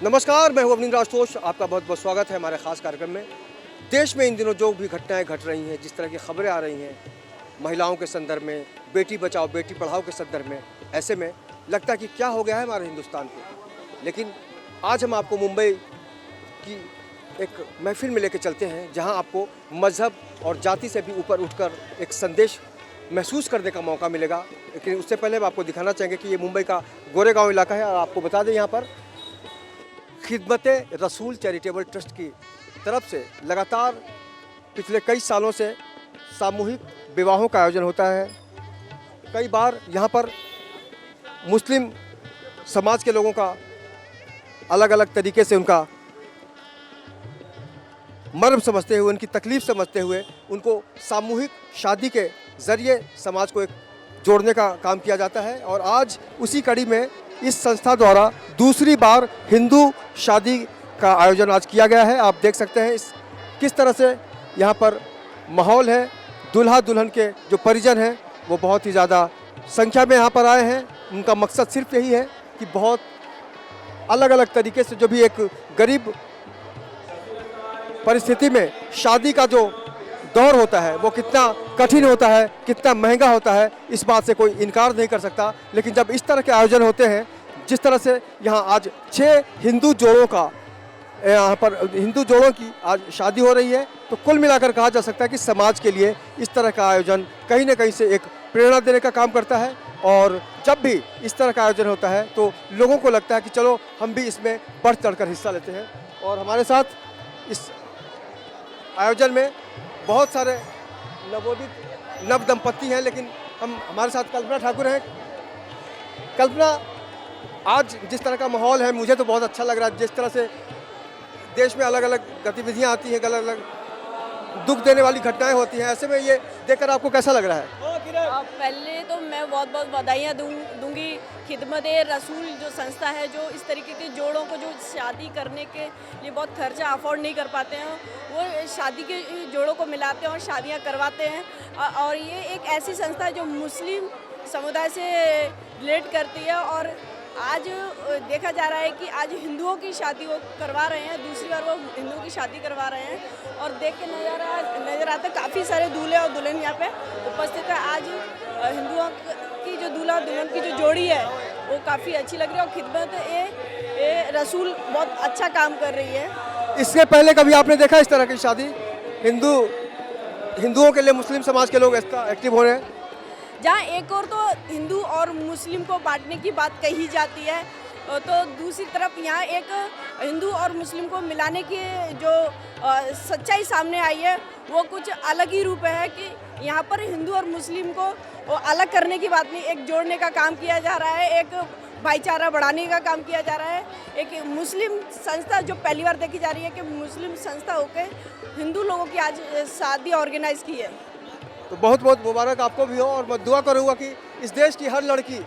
नमस्कार, मैं हूं अवनींद्र आशुतोष। आपका बहुत बहुत स्वागत है हमारे ख़ास कार्यक्रम में। देश में इन दिनों जो भी घटनाएं घट रही हैं, जिस तरह की खबरें आ रही हैं महिलाओं के संदर्भ में, बेटी बचाओ बेटी पढ़ाओ के संदर्भ में, ऐसे में लगता है कि क्या हो गया है हमारे हिंदुस्तान को। लेकिन आज हम आपको मुंबई की एक महफिल में लेकर चलते हैं, जहां आपको मज़हब और जाति से भी ऊपर उठकर एक संदेश महसूस करने का मौका मिलेगा। लेकिन उससे पहले हम आपको दिखाना चाहेंगे कि ये मुंबई का गोरेगांव इलाका है। और आपको बता दें, यहाँ पर खिदमत-ए-रसूल चैरिटेबल ट्रस्ट की तरफ से लगातार पिछले कई सालों से सामूहिक विवाहों का आयोजन होता है। कई बार यहाँ पर मुस्लिम समाज के लोगों का अलग अलग तरीके से उनका मर्म समझते हुए, उनकी तकलीफ़ समझते हुए, उनको सामूहिक शादी के ज़रिए समाज को एक जोड़ने का काम किया जाता है। और आज उसी कड़ी में इस संस्था द्वारा दूसरी बार हिंदू शादी का आयोजन आज किया गया है। आप देख सकते हैं किस तरह से यहाँ पर माहौल है। दूल्हा दुल्हन के जो परिजन हैं वो बहुत ही ज़्यादा संख्या में यहाँ पर आए हैं। उनका मकसद सिर्फ यही है कि बहुत अलग अलग तरीके से जो भी एक गरीब परिस्थिति में शादी का जो दौर होता है वो कितना कठिन होता है, कितना महंगा होता है, इस बात से कोई इनकार नहीं कर सकता। लेकिन जब इस तरह के आयोजन होते हैं, जिस तरह से यहाँ आज 6 हिंदू जोड़ों का यहाँ पर हिंदू जोड़ों की आज शादी हो रही है, तो कुल मिलाकर कहा जा सकता है कि समाज के लिए इस तरह का आयोजन कहीं ना कहीं से एक प्रेरणा देने का काम करता है। और जब भी इस तरह का आयोजन होता है तो लोगों को लगता है कि चलो हम भी इसमें बढ़ चढ़कर हिस्सा लेते हैं। और हमारे साथ इस आयोजन में बहुत सारे नव दंपत्ति हैं, लेकिन हमारे साथ कल्पना ठाकुर हैं। कल्पना, आज जिस तरह का माहौल है मुझे तो बहुत अच्छा लग रहा है। जिस तरह से देश में अलग अलग गतिविधियां आती हैं, अलग अलग दुख देने वाली घटनाएं होती हैं, ऐसे में ये देखकर आपको कैसा लग रहा है? पहले तो मैं बहुत बहुत बधाइयाँ दूंगी खिदमत-ए-रसूल जो संस्था है, जो इस तरीके के जोड़ों को जो शादी करने के लिए बहुत खर्चा अफोर्ड नहीं कर पाते हैं, वो शादी के जोड़ों को मिलाते हैं और शादियां करवाते हैं। और ये एक ऐसी संस्था है जो मुस्लिम समुदाय से रिलेट करती है। और आज देखा जा रहा है कि आज हिंदुओं की शादी वो करवा रहे हैं, दूसरी बार वो हिंदुओं की शादी करवा रहे हैं। और देख के नज़र आता है काफ़ी सारे दूल्हे और दुल्हन यहाँ पे उपस्थित है। आज हिंदुओं की जो दूल्हा और दुल्हन की जो जोड़ी है वो काफ़ी अच्छी लग रही है और खिदमत-ए-रसूल बहुत अच्छा काम कर रही है। इससे पहले कभी आपने देखा इस तरह की शादी? हिंदुओं के लिए मुस्लिम समाज के लोग एक्टिव हो रहे हैं, जहाँ एक और तो हिंदू और मुस्लिम को बांटने की बात कही जाती है, तो दूसरी तरफ यहाँ एक हिंदू और मुस्लिम को मिलाने की जो सच्चाई सामने आई है वो कुछ अलग ही रूप है कि यहाँ पर हिंदू और मुस्लिम को अलग करने की बात नहीं, एक जोड़ने का काम किया जा रहा है, एक भाईचारा बढ़ाने का काम किया जा रहा है। एक मुस्लिम संस्था जो पहली बार देखी जा रही है कि मुस्लिम संस्था होकर हिंदू लोगों की आज शादी ऑर्गेनाइज की है। तो बहुत बहुत मुबारक आपको भी हो। और मैं दुआ करूँगा कि इस देश की हर लड़की,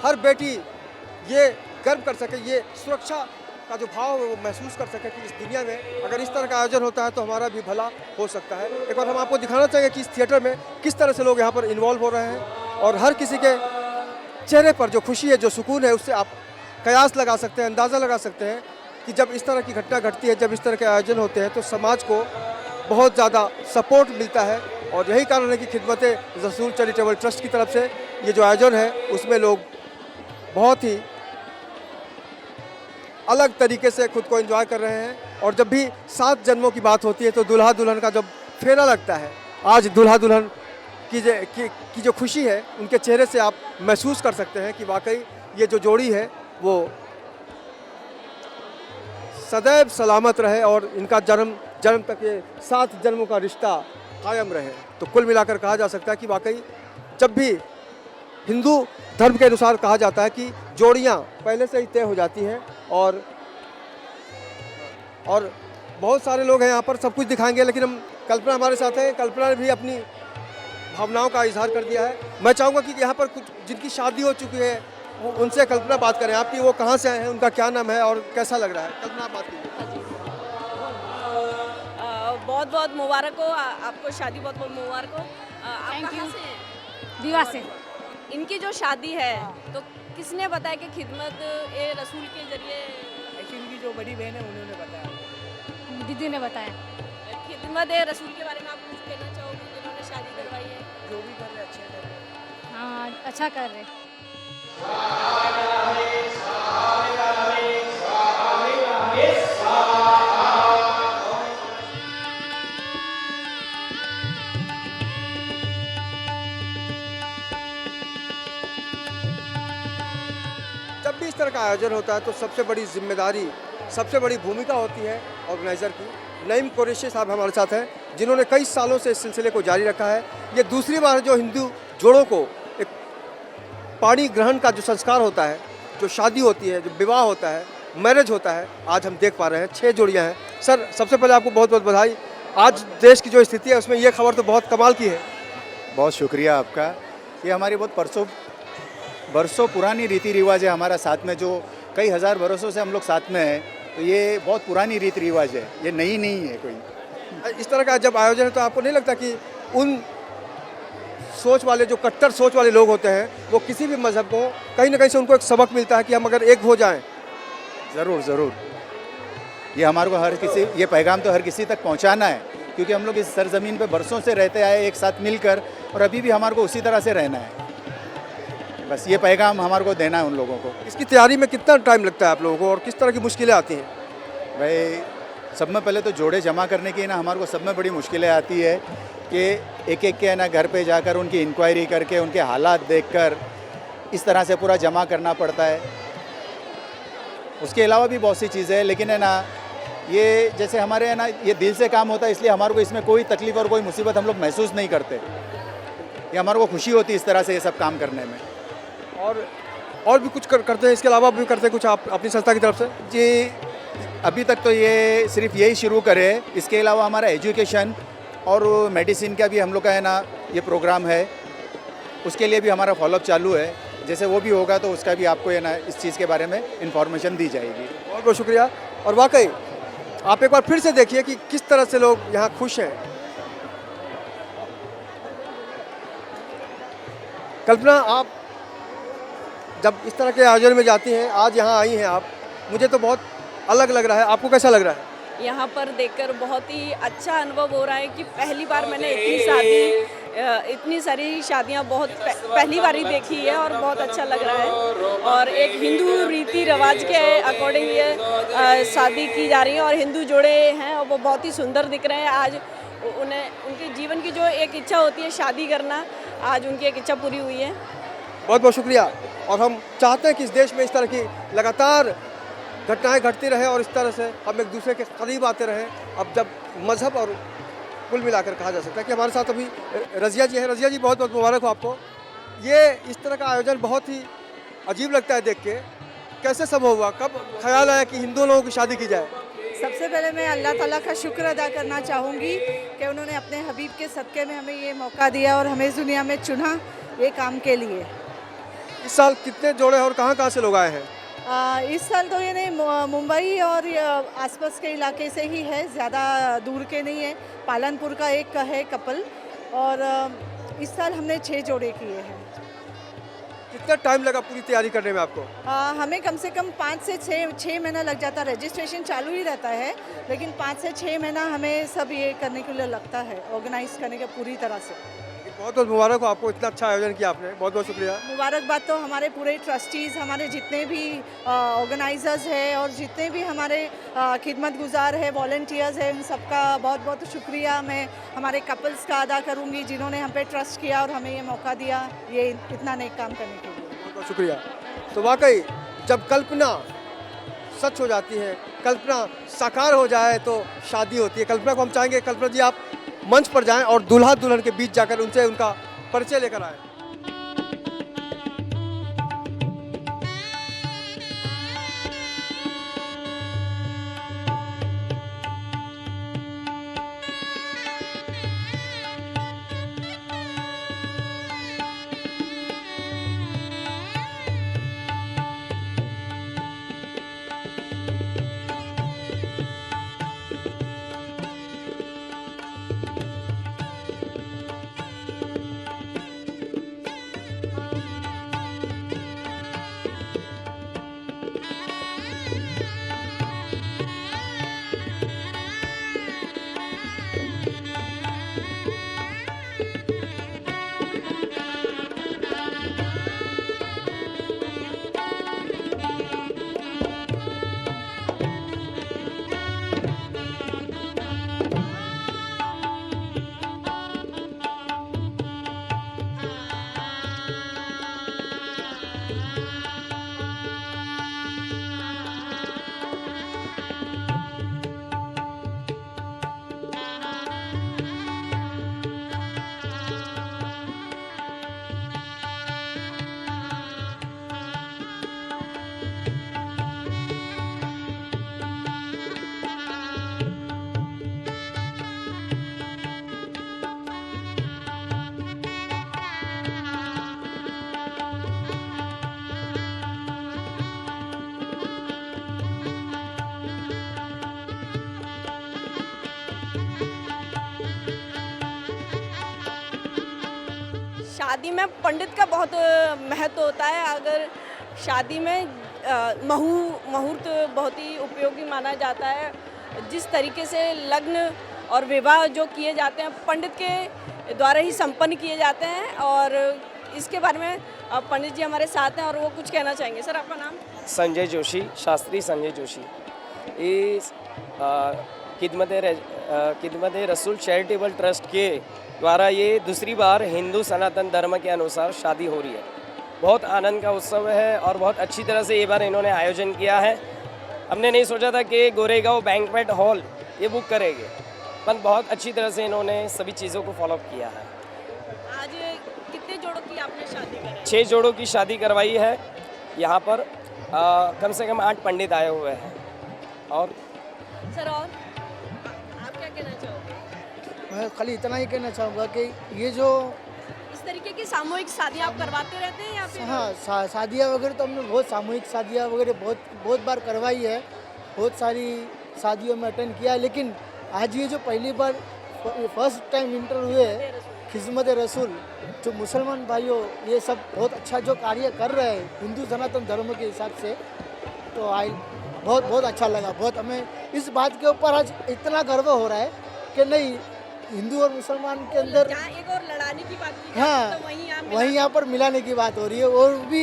हर बेटी ये गर्व कर सके, ये सुरक्षा का जो भाव है वो महसूस कर सके कि इस दुनिया में अगर इस तरह का आयोजन होता है तो हमारा भी भला हो सकता है। एक बार हम आपको दिखाना चाहेंगे कि इस थिएटर में किस तरह से लोग यहाँ पर इन्वॉल्व हो रहे हैं। और हर किसी के चेहरे पर जो खुशी है, जो सुकून है, उससे आप कयास लगा सकते हैं, अंदाज़ा लगा सकते हैं कि जब इस तरह की घटना घटती है, जब इस तरह के आयोजन होते हैं तो समाज को बहुत ज़्यादा सपोर्ट मिलता है। और यही कारण है कि खिदमत-ए-रसूल चैरिटेबल ट्रस्ट की तरफ से ये जो आयोजन है उसमें लोग बहुत ही अलग तरीके से खुद को एंजॉय कर रहे हैं। और जब भी 7 जन्मों की बात होती है तो दूल्हा दुल्हन का जब फेरा लगता है, आज दूल्हा दुल्हन की जो खुशी है उनके चेहरे से आप महसूस कर सकते हैं कि वाकई ये जो जोड़ी है वो सदैव सलामत रहे और इनका जन्म तक ये 7 जन्मों का रिश्ता कायम रहे। तो कुल मिलाकर कहा जा सकता है कि वाकई जब भी हिंदू धर्म के अनुसार कहा जाता है कि जोड़ियां पहले से ही तय हो जाती हैं। और बहुत सारे लोग हैं यहाँ पर, सब कुछ दिखाएंगे, लेकिन हम कल्पना हमारे साथ है। कल्पना ने भी अपनी भावनाओं का इजहार कर दिया है। मैं चाहूँगा कि यहाँ पर कुछ जिनकी शादी हो चुकी है वो उनसे कल्पना बात करें। आपकी वो कहाँ से आए हैं, उनका क्या नाम है और कैसा लग रहा है? कल्पना, बात कीजिए। बहुत बहुत मुबारक हो आपको, शादी बहुत बहुत मुबारक हो। आप कहाँ से हैं? दीवा से। इनकी जो शादी है तो किसने बताया कि खिदमत-ए-रसूल के जरिए? एक्चुअली इनकी जो बड़ी बहन है उन्होंने बताया। दीदी ने बताया। खिदमत रसूल के बारे में आप कुछ कहना चाहोगे, जिन्होंने शादी करवाई है? जो भी कर रहे अच्छे कर रहे। हाँ अच्छा कर रहे। जब भी इस तरह का आयोजन होता है तो सबसे बड़ी जिम्मेदारी, सबसे बड़ी भूमिका होती है ऑर्गेनाइज़र की। नईम कुरैशी साहब हमारे साथ हैं, जिन्होंने कई सालों से इस सिलसिले को जारी रखा है। ये दूसरी बार है जो हिंदू जोड़ों को एक पाणी ग्रहण का जो संस्कार होता है, जो शादी होती है, जो विवाह होता है, मैरिज होता है, आज हम देख पा रहे हैं। 6 जोड़ियाँ हैं। सर, सबसे पहले आपको बहुत बहुत बधाई। आज देश की जो स्थिति है उसमें ये खबर तो बहुत कमाल की है। बहुत शुक्रिया आपका। ये हमारी बहुत बरसों पुरानी रीति रिवाज है हमारा साथ में, जो कई हज़ार बरसों से हम लोग साथ में हैं। तो ये बहुत पुरानी रीति रिवाज है, ये नई नहीं है कोई। इस तरह का जब आयोजन है तो आपको नहीं लगता कि उन सोच वाले, जो कट्टर सोच वाले लोग होते हैं, वो किसी भी मज़हब को कहीं ना कहीं से उनको एक सबक मिलता है कि हम अगर एक हो जाएं? ज़रूर ज़रूर, ये हमारे को ये पैगाम तो हर किसी तक पहुंचाना है, क्योंकि हम लोग इस सरजमीन पे बरसों से रहते आए एक साथ मिलकर, और अभी भी हमारे को उसी तरह से रहना है। बस ये पैगाम हमारे को देना है उन लोगों को। इसकी तैयारी में कितना टाइम लगता है आप लोगों को और किस तरह की मुश्किलें आती हैं? भाई, सब में पहले तो जोड़े जमा करने की ना हमारे को सब में बड़ी मुश्किलें आती है कि एक एक के ना घर पे जाकर उनकी इंक्वायरी करके, उनके हालात देखकर इस तरह से पूरा जमा करना पड़ता है। उसके अलावा भी बहुत सी चीज़ें हैं, लेकिन है ना, ये जैसे हमारे है ना, ये दिल से काम होता है, इसलिए हमारे को इसमें कोई तकलीफ़ और कोई मुसीबत हम लोग महसूस नहीं करते। ये हमारे को खुशी होती है इस तरह से ये सब काम करने में। और भी कुछ करते हैं, इसके अलावा भी करते हैं कुछ आप अपनी संस्था की तरफ से? जी, अभी तक तो ये सिर्फ यही शुरू करे। इसके अलावा हमारा एजुकेशन और मेडिसिन का भी हम लोग का है ना ये प्रोग्राम है, उसके लिए भी हमारा फॉलोअप चालू है। जैसे वो भी होगा तो उसका भी आपको है ना इस चीज़ के बारे में इन्फॉर्मेशन दी जाएगी। बहुत बहुत शुक्रिया। और वाकई आप एक बार फिर से देखिए कि किस तरह से लोग यहाँ खुश हैं। कल्पना, आप जब इस तरह के आयोजन में जाती हैं, आज यहाँ आई हैं आप, मुझे तो बहुत अलग लग रहा है। आपको कैसा लग रहा है? यहाँ पर देखकर बहुत ही अच्छा अनुभव हो रहा है कि पहली बार मैंने इतनी सारी शादियाँ पहली बार ही देखी है और बहुत अच्छा लग रहा है। और एक हिंदू रीति रिवाज के अकॉर्डिंग ये शादी की जा रही है और हिंदू जोड़े हैं और वो बहुत ही सुंदर दिख रहे हैं। आज उनके जीवन की जो एक इच्छा होती है शादी करना, आज उनकी एक इच्छा पूरी हुई है। बहुत बहुत शुक्रिया। और हम चाहते हैं कि इस देश में इस तरह की लगातार घटनाएं घटती रहे और इस तरह से हम एक दूसरे के करीब आते रहें। अब जब मज़हब और कुल मिलाकर कहा जा सकता है कि हमारे साथ अभी रज़िया जी हैं। रज़िया जी, बहुत बहुत मुबारक हो आपको। ये इस तरह का आयोजन बहुत ही अजीब लगता है देख के। कैसे संभव हुआ, कब ख्याल आया कि हिंदू लोगों की शादी की जाए? सबसे पहले मैं अल्लाह ताला का शुक्र अदा करना चाहूँगी कि उन्होंने अपने हबीब के सदक़े में हमें ये मौका दिया और हमें इस दुनिया में चुना ये काम के लिए। इस साल कितने जोड़े और कहाँ से लोग आए हैं? इस साल तो ये नहीं, मुंबई और आसपास के इलाके से ही है, ज़्यादा दूर के नहीं है। पालनपुर का एक है कपल, और इस साल हमने 6 जोड़े किए हैं। कितना टाइम लगा पूरी तैयारी करने में आपको? हमें कम से कम 5 से 6 महीना लग जाता है। रजिस्ट्रेशन चालू ही रहता है, लेकिन 5 से 6 महीना हमें सब ये करने के लिए लगता है, ऑर्गेनाइज करने के पूरी तरह से। बहुत बहुत मुबारक हो आपको, इतना अच्छा आयोजन किया आपने। बहुत बहुत शुक्रिया। मुबारकबाद तो हमारे पूरे ट्रस्टीज़, हमारे जितने भी ऑर्गेनाइजर्स हैं और जितने भी हमारे खिदमत गुजार है, वॉलंटियर्स हैं, उन सबका बहुत बहुत शुक्रिया मैं हमारे कपल्स का अदा करूंगी, जिन्होंने हम पे ट्रस्ट किया और हमें ये मौका दिया ये इतना नेक काम करने के लिए। बहुत बहुत शुक्रिया। तो वाकई जब कल्पना सच हो जाती है, कल्पना साकार हो जाए तो शादी होती है। कल्पना को हम चाहेंगे, कल्पना जी आप मंच पर जाएं और दूल्हा दुल्हन के बीच जाकर उनसे उनका परिचय लेकर आएं। शादी में पंडित का बहुत महत्व होता है। अगर शादी में मुहूर्त बहुत ही उपयोगी माना जाता है। जिस तरीके से लग्न और विवाह जो किए जाते हैं पंडित के द्वारा ही संपन्न किए जाते हैं, और इसके बारे में पंडित जी हमारे साथ हैं और वो कुछ कहना चाहेंगे। सर, आपका नाम? संजय जोशी, शास्त्री संजय जोशी। इस खिदमत रसूल चैरिटेबल ट्रस्ट के द्वारा ये दूसरी बार हिंदू सनातन धर्म के अनुसार शादी हो रही है। बहुत आनंद का उत्सव है और बहुत अच्छी तरह से ये बार इन्होंने आयोजन किया है। हमने नहीं सोचा था कि गोरेगांव बैंक्वेट हॉल ये बुक करेंगे, पर बहुत अच्छी तरह से इन्होंने सभी चीज़ों को फॉलो किया है। आज कितने जोड़ों की आपने शादी कराई? 6 जोड़ों की शादी करवाई है। यहाँ पर कम से कम 8 पंडित आए हुए हैं। और सर, और आप क्या कहना चाहोगे? मैं खाली इतना ही कहना चाहूँगा कि ये जो इस तरीके की सामूहिक शादियाँ आप करवाते रहते हैं या फिर? हाँ, शादियाँ वगैरह तो हमने बहुत सामूहिक शादियाँ वगैरह बहुत बार करवाई है, बहुत सारी शादियों में अटेंड किया है। लेकिन आज ये जो पहली बार फर्स्ट टाइम इंटर हुए खिदमत रसूल, जो मुसलमान भाइयों ये सब बहुत अच्छा जो कार्य कर रहे हैं हिंदू सनातन धर्म के हिसाब से, तो बहुत अच्छा लगा। बहुत हमें इस बात के ऊपर आज इतना गर्व हो रहा है कि नहीं, हिंदू और मुसलमान के अंदर जहाँ एक और लड़ाने की बात की हाँ, तो वहीं यहाँ पर मिलाने की बात हो रही है, और भी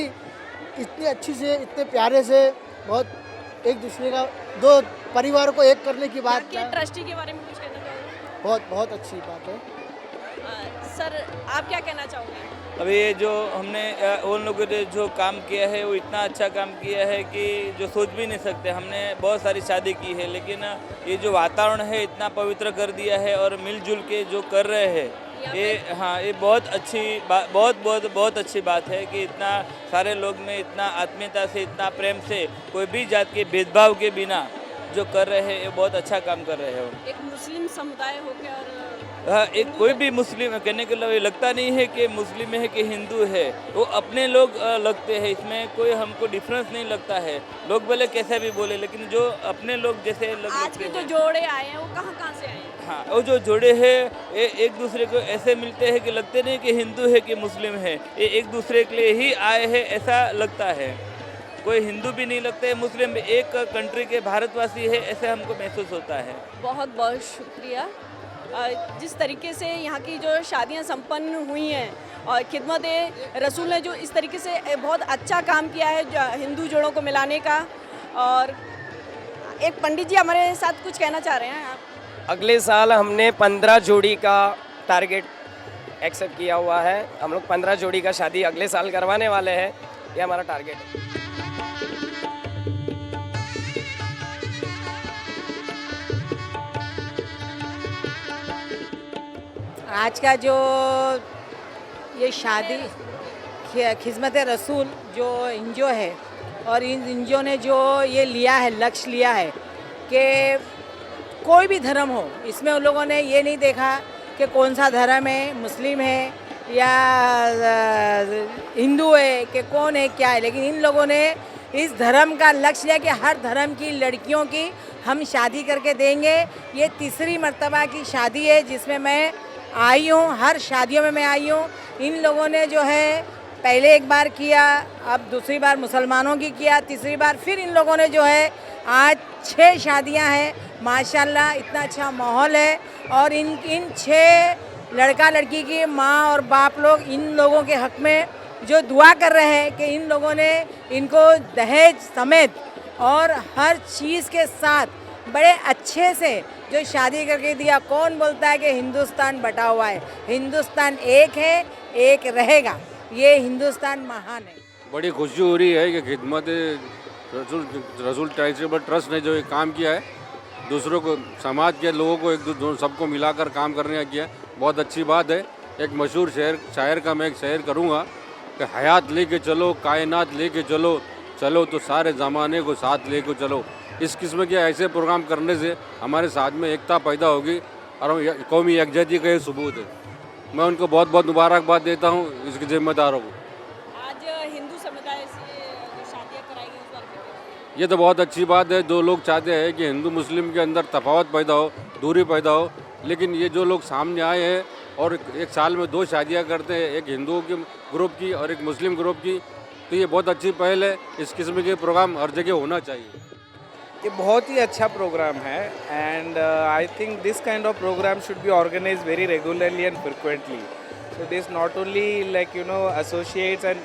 इतनी अच्छी से, इतने प्यारे से, बहुत एक दूसरे का, दो परिवार को एक करने की बात के ट्रस्टी के बारे में कुछ कहना चाहोगे? बहुत अच्छी बात है। सर, आप क्या कहना चाहोगे? अभी ये जो हमने उन लोगों ने जो काम किया है वो इतना अच्छा काम किया है कि जो सोच भी नहीं सकते। हमने बहुत सारी शादी की है, लेकिन ये जो वातावरण है इतना पवित्र कर दिया है और मिलजुल के जो कर रहे हैं ये, हाँ, ये बहुत अच्छी बात, बहुत अच्छी बात है कि इतना सारे लोग में इतना आत्मीयता से, इतना प्रेम से, कोई भी जात के भेदभाव के बिना जो कर रहे हैं, ये बहुत अच्छा काम कर रहे हैं। एक मुस्लिम समुदाय होकर और हाँ, एक कोई भी मुस्लिम कहने के लिए लगता नहीं है कि मुस्लिम है कि हिंदू है, वो अपने लोग लगते हैं। इसमें कोई हमको डिफरेंस नहीं लगता है, लोग भले कैसे भी बोले, लेकिन जो अपने लोग जैसे लोग आज के जो जोड़े आए हैं वो कहाँ से आए हैं? हाँ, वो जो जोड़े हैं एक दूसरे को ऐसे मिलते हैं कि लगते नहीं कि हिंदू है कि मुस्लिम है, ये एक दूसरे के लिए ही आए हैं ऐसा लगता है। कोई हिंदू भी नहीं लगता है, मुस्लिम भी एक कंट्री के भारतवासी है ऐसे हमको महसूस होता है। बहुत बहुत शुक्रिया। जिस तरीके से यहाँ की जो शादियाँ संपन्न हुई हैं और खिदमत रसूल ने जो इस तरीके से बहुत अच्छा काम किया है हिंदू जोड़ों को मिलाने का। और एक पंडित जी हमारे साथ कुछ कहना चाह रहे हैं। आप? अगले साल हमने 15 जोड़ी का टारगेट एक्सेप्ट किया हुआ है। हम लोग 15 जोड़ी का शादी अगले साल करवाने वाले हैं, ये हमारा टारगेट है। आज का जो ये शादी खिदमत रसूल जो इंजो है, और इन इंजो ने जो ये लिया है, लक्ष्य लिया है कि कोई भी धर्म हो, इसमें उन लोगों ने ये नहीं देखा कि कौन सा धर्म है, मुस्लिम है या हिंदू है कि कौन है क्या है, लेकिन इन लोगों ने इस धर्म का लक्ष्य लिया कि हर धर्म की लड़कियों की हम शादी करके देंगे। ये तीसरी मर्तबा की शादी है जिसमें मैं आई हूँ, हर शादियों में मैं आई हूँ। इन लोगों ने जो है पहले एक बार किया, अब दूसरी बार मुसलमानों की किया, तीसरी बार फिर इन लोगों ने जो है आज 6 शादियां हैं। माशाल्लाह इतना अच्छा माहौल है, और इन 6 लड़का लड़की की माँ और बाप लोग इन लोगों के हक़ में जो दुआ कर रहे हैं कि इन लोगों ने इनको दहेज समेत और हर चीज़ के साथ बड़े अच्छे से जो शादी करके दिया। कौन बोलता है कि हिंदुस्तान बटा हुआ है? हिंदुस्तान एक है, एक रहेगा। ये हिंदुस्तान महान है। बड़ी खुशी हो रही है कि खिदमत रसूल चैरिटेबल ट्रस्ट ने जो ये काम किया है, दूसरों को, समाज के लोगों को एक सबको मिलाकर काम करने का किया है, बहुत अच्छी बात है। एक मशहूर शायर का मैं एक शेर करूँगा कि हयात लेके चलो, कायनात लेके चलो, चलो तो सारे ज़माने को साथ लेके चलो। इस किस्म के ऐसे प्रोग्राम करने से हमारे साथ में एकता पैदा होगी और कौमी यकजहती का ये सबूत है। मैं उनको बहुत बहुत मुबारकबाद देता हूँ, इसके जिम्मेदारों को। आज हिंदू समुदाय से जो शादियाँ कराई गई उस बारे में ये तो बहुत अच्छी बात है। जो लोग चाहते हैं कि हिंदू मुस्लिम के अंदर तफावत पैदा हो, दूरी पैदा हो, लेकिन ये जो लोग सामने आए हैं और एक साल में 2 शादियाँ करते हैं, एक हिंदुओं के ग्रुप की और एक मुस्लिम ग्रुप की। तो ये बहुत अच्छी पहल है। इस किस्म के प्रोग्राम हर जगह होना चाहिए। ये बहुत ही अच्छा प्रोग्राम है and I think this kind of programme should be organised very regularly and frequently. So this not only like associates and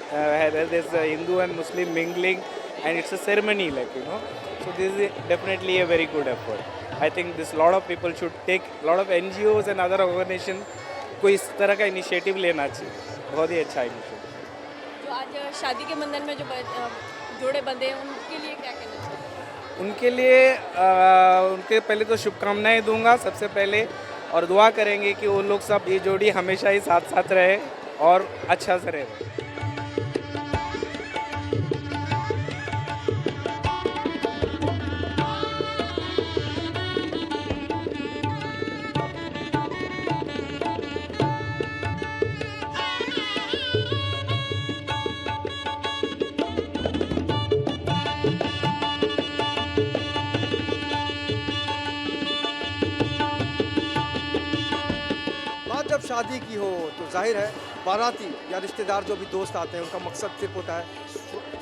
there's a Hindu and Muslim mingling and it's a ceremony so this is definitely a very good effort. I think this lot of people should take, lot of NGOs and other organizations को इस तरह का initiative लेना चाहिए. बहुत ही अच्छा initiative. तो आज शादी के बंधन में जो जोड़े बंधे हैं उनके लिए क्या कहना चाहिए? उनके लिए उनके पहले तो शुभकामनाएं दूंगा सबसे पहले और दुआ करेंगे कि वो लोग सब ये जोड़ी हमेशा ही साथ साथ रहे और अच्छा से रहे. जब शादी की हो तो जाहिर है बाराती या रिश्तेदार जो भी दोस्त आते हैं उनका मकसद सिर्फ होता है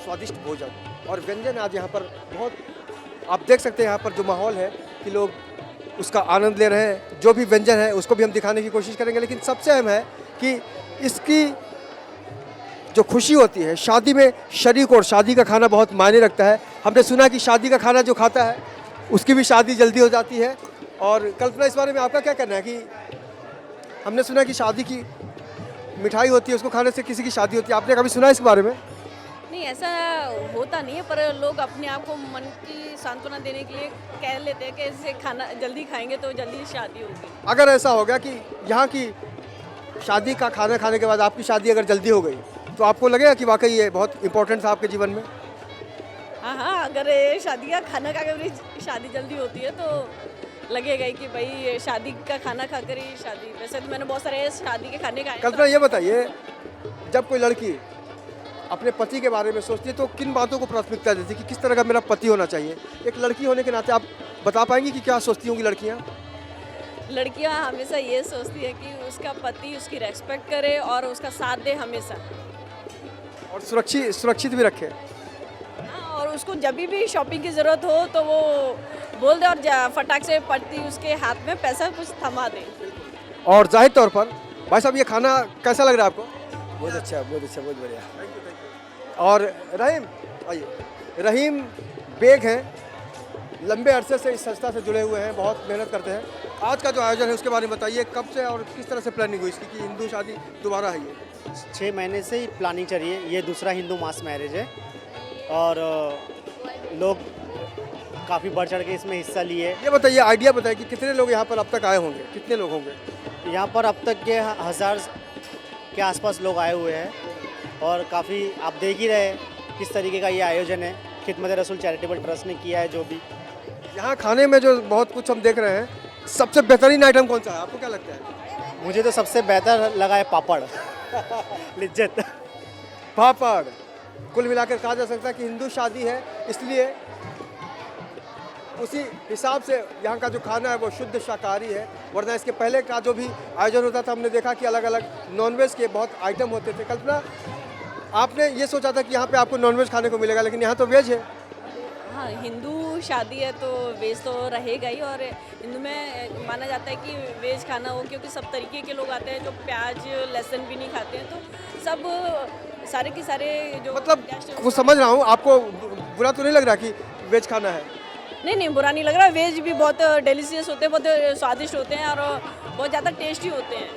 स्वादिष्ट भोजन और व्यंजन. आज यहाँ पर बहुत आप देख सकते हैं यहाँ पर जो माहौल है कि लोग उसका आनंद ले रहे हैं. जो भी व्यंजन है उसको भी हम दिखाने की कोशिश करेंगे, लेकिन सबसे अहम है कि इसकी जो खुशी होती है शादी में शरीक और शादी का खाना बहुत मायने रखता है. हमने सुना कि शादी का खाना जो खाता है उसकी भी शादी जल्दी हो जाती है. और कल्पना, इस बारे में आपका क्या कहना है कि हमने सुना कि शादी की मिठाई होती है उसको खाने से किसी की शादी होती है, आपने कभी सुना इसके बारे में? नहीं, ऐसा होता नहीं है, पर लोग अपने आप को मन की सांत्वना देने के लिए कह लेते हैं कि इससे खाना जल्दी खाएंगे तो जल्दी शादी होगी. अगर ऐसा हो गया कि यहाँ की शादी का खाना खाने के बाद आपकी शादी अगर जल्दी हो गई तो आपको लगेगा कि वाकई ये बहुत इंपॉर्टेंट था आपके जीवन में? हाँ, अगर शादी का खाना खा कर शादी जल्दी होती है तो लगेगा ही कि भाई शादी का खाना खाकर ही शादी. वैसे तो मैंने बहुत सारे शादी के खाने खाए. कल्पना, ये बताइए, जब कोई लड़की अपने पति के बारे में सोचती है तो किन बातों को प्राथमिकता देती है कि किस तरह का मेरा पति होना चाहिए? एक लड़की होने के नाते आप बता पाएंगी कि क्या सोचती होंगी लड़कियाँ? लड़कियाँ हमेशा ये सोचती है कि उसका पति उसकी रेस्पेक्ट करे और उसका साथ दे हमेशा, और सुरक्षित भी रखे. और उसको जब भी शॉपिंग की ज़रूरत हो तो वो बोल दे और फटाक से पति उसके हाथ में पैसा कुछ थमा दे. और जाहिर तौर पर भाई साहब, ये खाना कैसा लग रहा है आपको? बहुत अच्छा, बहुत बढ़िया. और रहीम, आइए. रहीम बेग हैं, लंबे अरसे से इस संस्था से जुड़े हुए हैं, बहुत मेहनत करते हैं. आज का जो आयोजन है उसके बारे में बताइए, कब से और किस तरह से प्लानिंग हुई इसकी कि हिंदू शादी दोबारा है? ये 6 महीने से ही प्लानिंग चल रही है. ये दूसरा हिंदू मास मैरिज है और लोग काफ़ी बढ़ चढ़ के इसमें हिस्सा लिए. ये बताइए, आइडिया बताइए कि कितने लोग यहाँ पर अब तक आए होंगे, कितने लोग होंगे? यहाँ पर अब तक के 1000 के आसपास लोग आए हुए हैं और काफ़ी आप देख ही रहे किस तरीके का ये आयोजन है. खिदमत रसूल चैरिटेबल ट्रस्ट ने किया है. जो भी यहाँ खाने में जो बहुत कुछ हम देख रहे हैं, सबसे बेहतरीन आइटम कौन सा है, आपको क्या लगता है? मुझे तो सबसे बेहतर लगा है पापड़. लिज्जत पापड़. कुल मिलाकर कहा जा सकता है कि हिंदू शादी है, इसलिए उसी हिसाब से यहाँ का जो खाना है वो शुद्ध शाकाहारी है. वरना इसके पहले का जो भी आयोजन होता था हमने देखा कि अलग अलग नॉनवेज के बहुत आइटम होते थे. कल्पना, आपने ये सोचा था कि यहाँ पे आपको नॉनवेज खाने को मिलेगा, लेकिन यहाँ तो वेज है. हाँ, हिंदू शादी है तो वेज तो रहेगा ही. और हिंदू में माना जाता है कि वेज खाना हो, क्योंकि सब तरीके के लोग आते हैं जो प्याज लहसुन भी नहीं खाते हैं. तो सब सारे के सारे जो मतलब वो समझ रहा हूँ, आपको बुरा तो नहीं लग रहा कि वेज खाना है? नहीं, बुरा नहीं लग रहा. वेज भी बहुत डिलीशियस होते हैं, बहुत स्वादिष्ट होते हैं और बहुत ज़्यादा टेस्टी होते हैं.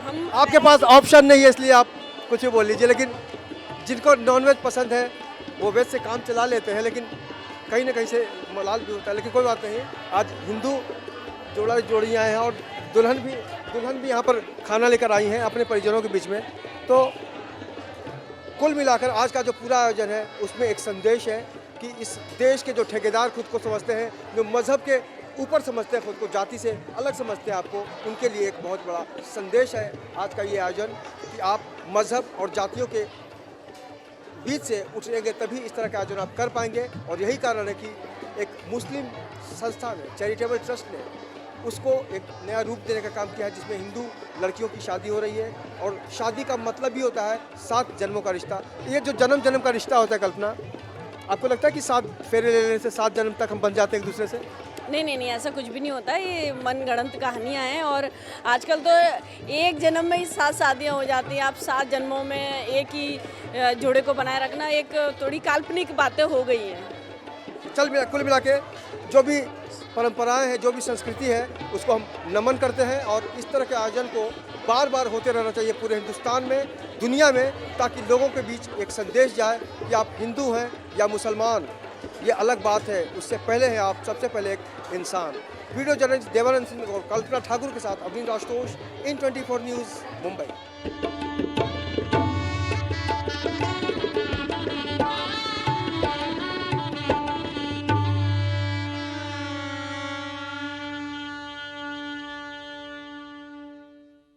हम आपके पास ऑप्शन नहीं है इसलिए आप कुछ भी बोल लीजिए, लेकिन जिनको नॉनवेज पसंद है वो वेज से काम चला लेते हैं, लेकिन कहीं ना कहीं से मलाल भी होता है. लेकिन कोई बात नहीं, आज हिंदू जोड़ियाँ हैं और दुल्हन भी यहाँ पर खाना लेकर आई हैं अपने परिजनों के बीच में. तो कुल मिलाकर आज का जो पूरा आयोजन है उसमें एक संदेश है कि इस देश के जो ठेकेदार खुद को समझते हैं, जो मज़हब के ऊपर समझते हैं, खुद को जाति से अलग समझते हैं आपको, उनके लिए एक बहुत बड़ा संदेश है आज का ये आयोजन कि आप मज़हब और जातियों के बीच से उठेंगे तभी इस तरह का आयोजन आप कर पाएंगे. और यही कारण है कि एक मुस्लिम संस्था ने, चैरिटेबल ट्रस्ट ने उसको एक नया रूप देने का काम किया है, जिसमें हिंदू लड़कियों की शादी हो रही है। और शादी का मतलब भी होता है 7 जन्मों का रिश्ता। ये जो जन्म जन्म का रिश्ता होता है, कल्पना, आपको लगता है कि 7 फेरे ले लेने से 7 जन्म तक हम बन जाते हैं एक दूसरे से? नहीं, ऐसा कुछ भी नहीं होता। ये मनगढ़ंत कहानियाँ हैं और आजकल तो एक जन्म में ही 7 शादियाँ हो जाती हैं। आप 7 जन्मों में एक ही जोड़े को बनाए रखना एक थोड़ी काल्पनिक बातें हो गई हैं। कुल मिला के जो भी परंपराएं हैं, जो भी संस्कृति है, उसको हम नमन करते हैं और इस तरह के आयोजन को बार बार होते रहना चाहिए पूरे हिंदुस्तान में, दुनिया में, ताकि लोगों के बीच एक संदेश जाए कि आप हिंदू हैं या मुसलमान, ये अलग बात है। उससे पहले हैं आप सबसे पहले एक इंसान। वीडियो जर्नलिस्ट देवानंद सिंह और कल्पना ठाकुर के साथ अवनीश आशुतोष, इन 24 न्यूज़, मुंबई।